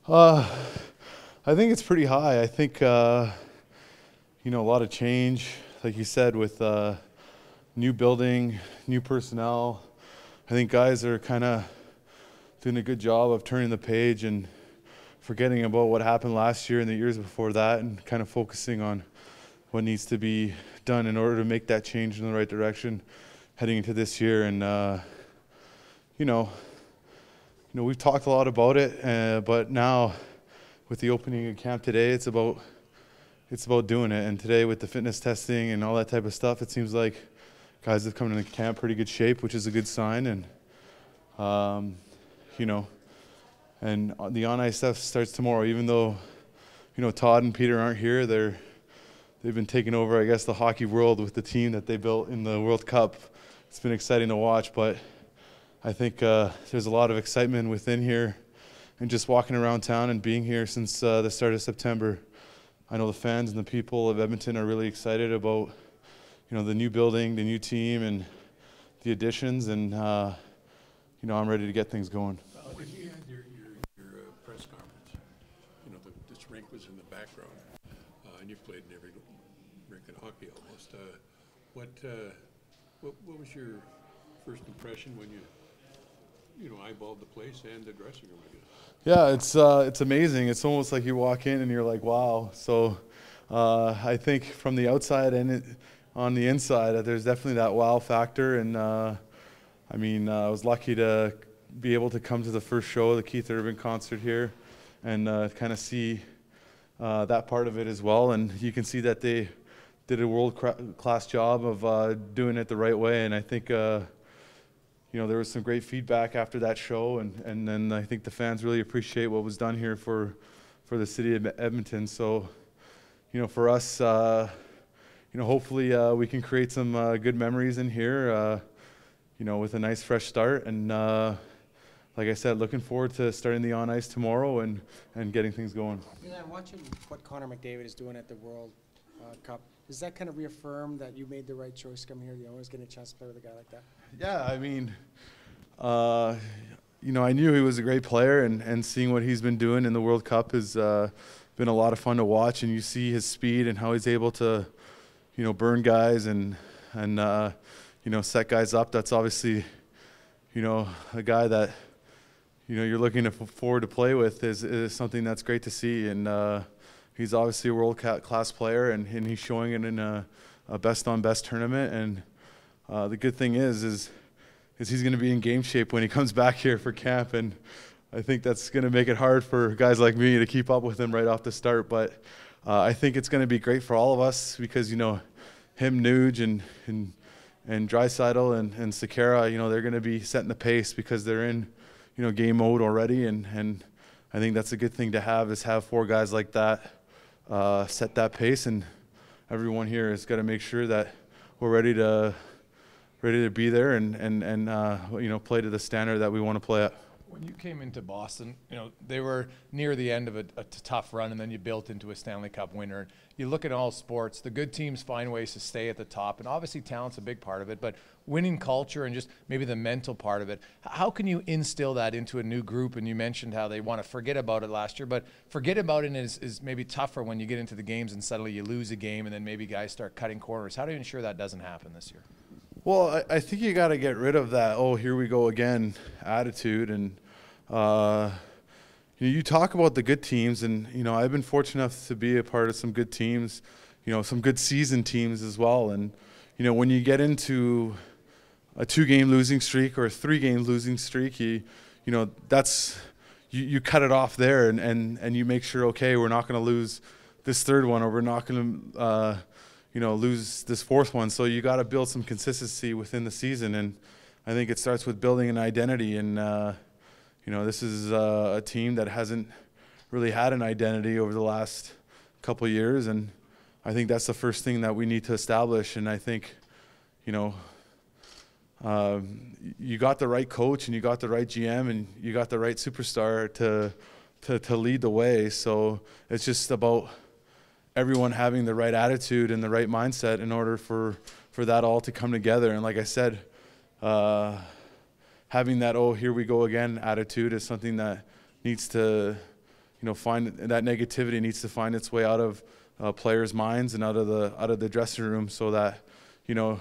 Uh, I think it's pretty high. I think a lot of change, like you said, with new building, new personnel. I think guys are kind of doing a good job of turning the page and forgetting about what happened last year and the years before that, and kind of focusing on what needs to be done in order to make that change in the right direction heading into this year. And we've talked a lot about it, but now with the opening of camp today, it's about doing it. And today with the fitness testing and all that type of stuff, it seems like guys have come into camp pretty good shape, which is a good sign. And and the on-ice stuff starts tomorrow. Even though Todd and Peter aren't here, they've been taking over, I guess, the hockey world with the team that they built in the World Cup. It's been exciting to watch, but I think there's a lot of excitement within here, and just walking around town and being here since the start of September. I know the fans and the people of Edmonton are really excited about the new building, the new team, and the additions, and I'm ready to get things going. When you had your press conference, this rink was in the background, and you've played in every rink in hockey almost. What was your first impression when you eyeballed the place and the dressing room, I guess? Yeah, it's amazing. It's almost like you walk in and you're like, wow. So I think from the outside and on the inside, there's definitely that wow factor. And I was lucky to be able to come to the first show, the Keith Urban concert here, and kind of see that part of it as well. And you can see that they did a world-class job of doing it the right way. And I think there was some great feedback after that show, and then I think the fans really appreciate what was done here for the city of Edmonton. So, for us, hopefully we can create some good memories in here, with a nice fresh start. And like I said, looking forward to starting the on ice tomorrow and getting things going. I'm watching what Connor McDavid is doing at the World Cup. Does that kind of reaffirm that you made the right choice coming here? You always get a chance to play with a guy like that? Yeah, I knew he was a great player, and seeing what he's been doing in the World Cup has been a lot of fun to watch. And you see his speed and how he's able to, burn guys and set guys up. That's obviously, a guy that, you're looking forward to play with is something that's great to see. And he's obviously a world-class player, and he's showing it in a best-on-best tournament. And the good thing is he's going to be in game shape when he comes back here for camp, and I think that's going to make it hard for guys like me to keep up with him right off the start. But I think it's going to be great for all of us because him, Nuge, and Draisaitl and Sekera, they're going to be setting the pace because they're in game mode already, and I think that's a good thing to have four guys like that set that pace, and everyone here has got to make sure that we're ready to be there and play to the standard that we want to play at. When you came into Boston, they were near the end of a tough run, and then you built into a Stanley Cup winner. You look at all sports, the good teams find ways to stay at the top, and obviously talent's a big part of it, but winning culture and just maybe the mental part of it, how can you instill that into a new group? And you mentioned how they want to forget about it last year, but forget about it is maybe tougher when you get into the games and suddenly you lose a game and then maybe guys start cutting corners. How do you ensure that doesn't happen this year? Well, I think you got to get rid of that, oh, here we go again attitude. And you talk about the good teams, and I've been fortunate enough to be a part of some good teams, some good season teams as well. And when you get into a 2-game losing streak or a 3-game losing streak, you cut it off there, and you make sure, okay, we're not going to lose this third one, or we're not going to lose this fourth one. So you got to build some consistency within the season, and I think it starts with building an identity. And this is a team that hasn't really had an identity over the last couple of years, and I think that's the first thing that we need to establish. And I think you got the right coach, and you got the right GM, and you got the right superstar to lead the way. So it's just about everyone having the right attitude and the right mindset in order for that all to come together. And like I said, having that, oh, here we go again attitude is something that needs to find that negativity needs to find its way out of players' minds and out of the dressing room, so that you're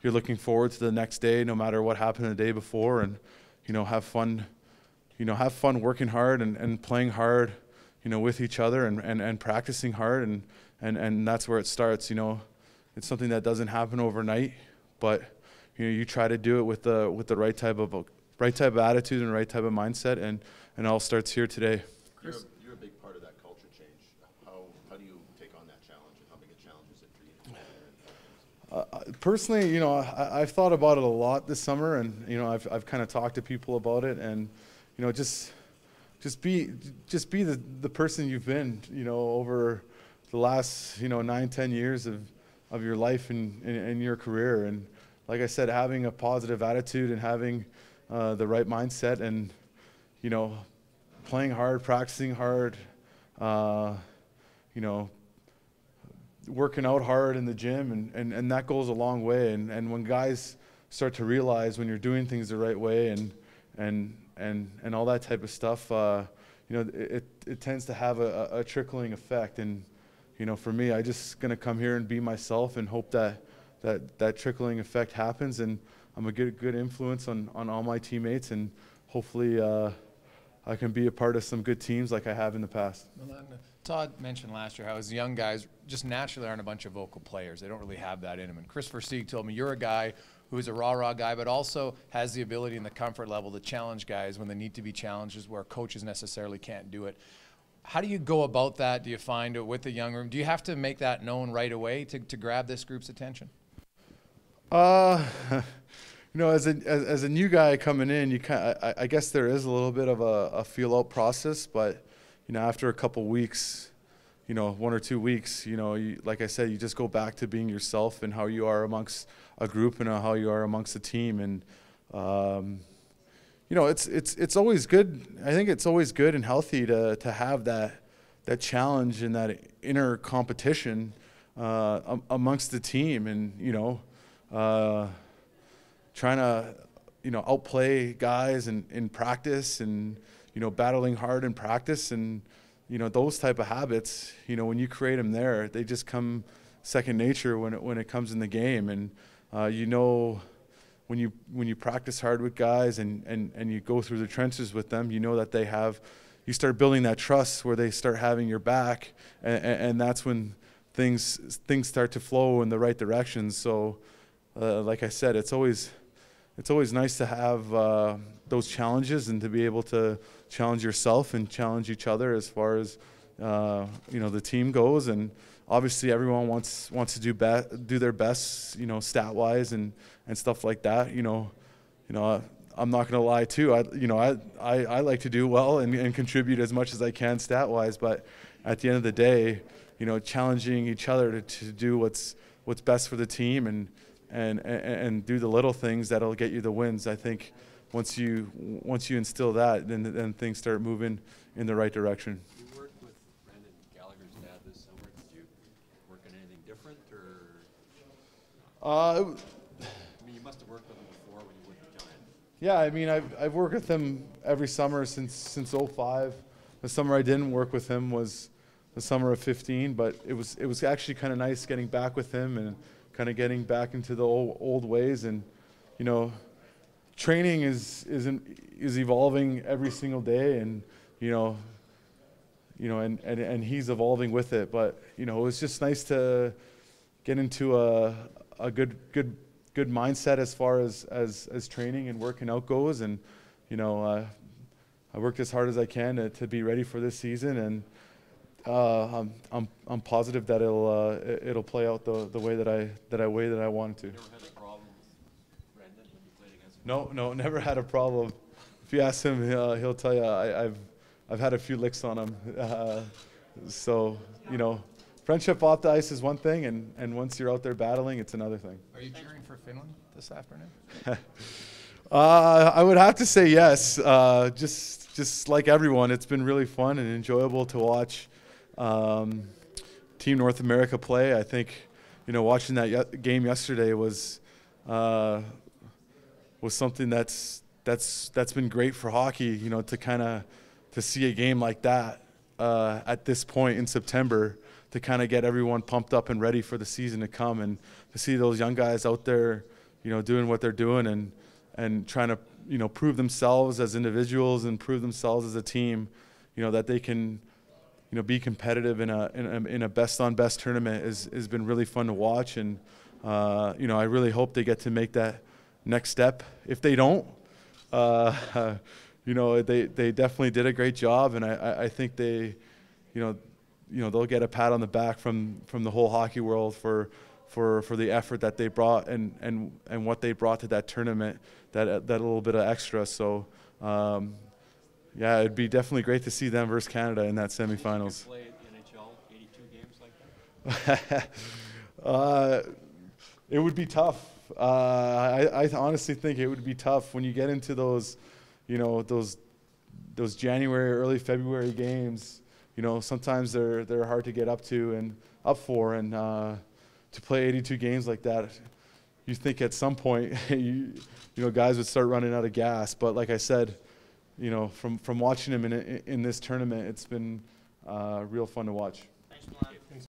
looking forward to the next day, no matter what happened the day before, and have fun. Working hard and playing hard, with each other and practicing hard, and that's where it starts. It's something that doesn't happen overnight, but you try to do it with the right type of attitude and right type of mindset, and it all starts here today. Chris, you're a big part of that culture change. How do you take on that challenge, and how big a challenge is it for you? Personally, I've thought about it a lot this summer, and I've kind of talked to people about it, and just be the person you've been, over the last 9-10 years of your life and your career. And like I said, having a positive attitude and having the right mindset, and playing hard, practicing hard, working out hard in the gym, and that goes a long way. And when guys start to realize when you're doing things the right way and all that type of stuff, it tends to have a trickling effect. And for me, I just gonna come here and be myself and hope that trickling effect happens, and I'm a good influence on all my teammates, and hopefully I can be a part of some good teams like I have in the past. Todd mentioned last year how his young guys just naturally aren't a bunch of vocal players. They don't really have that in them. And Chris Versteeg told me you're a guy who's a rah-rah guy, but also has the ability and the comfort level to challenge guys when they need to be challenged, where coaches necessarily can't do it. How do you go about that? Do you find it with the young room? Do you have to make that known right away to grab this group's attention? As a new guy coming in, I guess there is a little bit of a feel out process, but after a couple weeks, 1 or 2 weeks, like I said, you just go back to being yourself and how you are amongst a group and how you are amongst a team. And it's always good. I think it's always good and healthy to have that challenge and that inner competition amongst the team, and trying to outplay guys in practice, and battling hard in practice, and those type of habits, when you create them there, they just come second nature when it comes in the game. And when you practice hard with guys and you go through the trenches with them, that you start building that trust where they start having your back, and that's when things start to flow in the right direction. So like I said, it's always nice to have those challenges, and to be able to challenge yourself and challenge each other as far as the team goes. And obviously everyone wants to do their best, stat wise and stuff like that. I'm not going to lie too. I like to do well and contribute as much as I can stat wise, but at the end of the day, challenging each other to do what's best for the team, and do the little things that'll get you the wins. I think once you instill that, then things start moving in the right direction. You worked with Brendan Gallagher's dad this summer. Did you work on anything different, or? You must have worked with him before when you went to Giant. Yeah, I've worked with him every summer since '05. The summer I didn't work with him was the summer of '15, but it was actually kind of nice getting back with him and kind of getting back into the old ways. And training is evolving every single day, and and he's evolving with it. But it was just nice to get into a good mindset as far as training and working out goes. And I worked as hard as I can to be ready for this season, and I'm positive that it'll play out the way that I want it to. You never had a problem with Brendan when you played against him? No, never had a problem. If you ask him, he'll tell you I've had a few licks on him. So friendship off the ice is one thing, and once you're out there battling, it's another thing. Are you cheering for Finland this afternoon? I would have to say yes. Just like everyone, it's been really fun and enjoyable to watch Team North America play. I think watching that game yesterday was something that's been great for hockey. To see a game like that at this point in September to kind of get everyone pumped up and ready for the season to come, and to see those young guys out there, doing what they're doing and trying to, prove themselves as individuals and prove themselves as a team, that they can, be competitive in a best on best tournament has been really fun to watch. And, I really hope they get to make that next step. If they don't, they definitely did a great job, and I think they, they'll get a pat on the back from the whole hockey world for the effort that they brought and what they brought to that tournament, that little bit of extra. So, yeah, it'd be definitely great to see them versus Canada in that semifinals. Play NHL 82 games like that? It would be tough. I honestly think it would be tough when you get into those, those January, early February games. Sometimes they're hard to get up for, and to play 82 games like that, you think at some point, guys would start running out of gas. But like I said, from watching them in this tournament, it's been real fun to watch.